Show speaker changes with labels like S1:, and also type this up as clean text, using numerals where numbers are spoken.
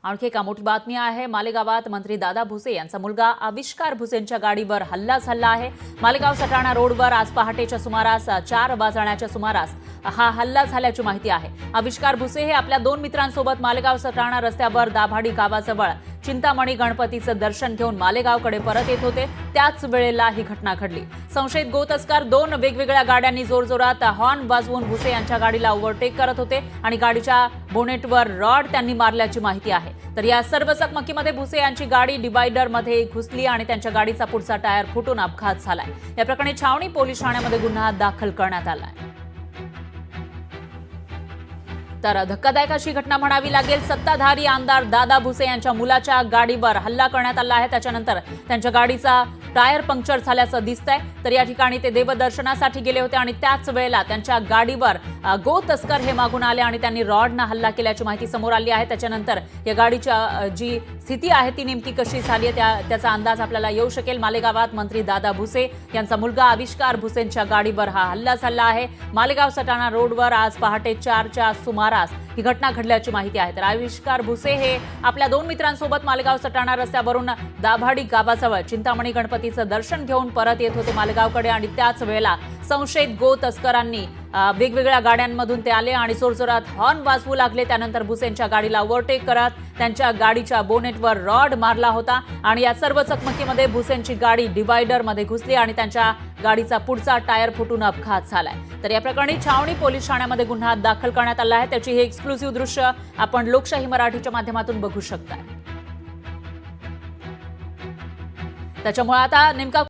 S1: आणखी एक मोठी बातमी आहे। मालेगावात मंत्री दादा भुसे यांचा मुलगा आविष्कार भुसेंच्या गाडीवर हल्ला झाला आहे। मालेगाव सटाणा रोडवर आज पहाटेच्या सुमारास 4 वाजण्याच्या सुमारास हा हल्ला झाल्याची माहिती आहे। आविष्कार भुसे हे आपल्या 2 मित्रांसोबत मालेगाव सटाणा रस्त्यावर दाभाडी गावाजवळ चिंतामणी गणपतीचं दर्शन घेऊन मालेगावकडे परत येत होते। त्याच वेळेला ही घटना घडली। संशयित गो तस्कर 2 वेगवेगळ्या गाड्यांनी जोरजोरात हॉर्न वाजवून भुसे यांच्या गाडीला ओव्हरटेक करत होते आणि गाडीच्या बोनेटवर रॉड त्यांनी मारल्याची माहिती आहे। तर या सर्व चकमकीमध्ये भुसे यांची गाडी डिवायडरमध्ये घुसली आणि त्यांच्या गाडीचा पुढचा टायर फुटून अपघात झालाय। या प्रकरणी छावणी पोलीस ठाण्यामध्ये गुन्हा दाखल करण्यात आलाय। तर धक्कादायक अशी घटना म्हणावी लागेल। सत्ताधारी आमदार दादा भुसे यांच्या मुलाच्या गाडीवर हल्ला करण्यात आला आहे। त्याच्यानंतर त्यांच्या गाडीचा टायर पंक्चर झाल्याचं दिसतंय। तर या ठिकाणी ते देवदर्शनासाठी गेले होते आणि त्याच वेळेला त्यांच्या गाडीवर गो तस्कर हे मागून आले आणि त्यांनी रॉडनं हल्ला केल्याची माहिती समोर आली आहे। त्याच्यानंतर या गाडीच्या जी स्थिती आहे ती नेमकी कशी झाली आहे त्याचा अंदाज आपल्याला येऊ शकेल। मालेगावात मंत्री दादा भुसे यांचा मुलगा आविष्कार भुसेंच्या गाडीवर हा हल्ला झाला आहे। मालेगाव सटाणा रोडवर आज पहाटे 4च्या सुमारास ही घटना घडल्याची माहिती आहे। तर आविष्कार भुसे हे आपल्या 2 मित्रांसोबत मालेगाव सटाणा रस्त्यावरून दाभाडी गावाजवळ चिंतामणी गणपतीचं दर्शन घेऊन परत येत होते मालेगावकडे आणि त्याच वेळेला संशयित गो तस्करांनी वेगवेगळ्या गाड्यांमधून ते आले आणि जोरजोरात हॉर्न वाजवू लागले। त्यानंतर भुसेंच्या गाडीला ओव्हरटेक करत त्यांच्या गाडीच्या बोनेटवर रॉड मारला होता आणि या सर्व चकमकीमध्ये भुसेंची गाडी डिवायडरमध्ये घुसली आणि त्यांच्या गाडीचा पुढचा टायर फुटून अपघात झालाय। तर या प्रकरणी छावणी पोलीस ठाण्यामध्ये गुन्हा दाखल करण्यात आला आहे। त्याची हे एक्सक्लुसिव्ह दृश्य आपण लोकशाही मराठीच्या माध्यमातून बघू शकता। त्याच्यामुळे आता नेमका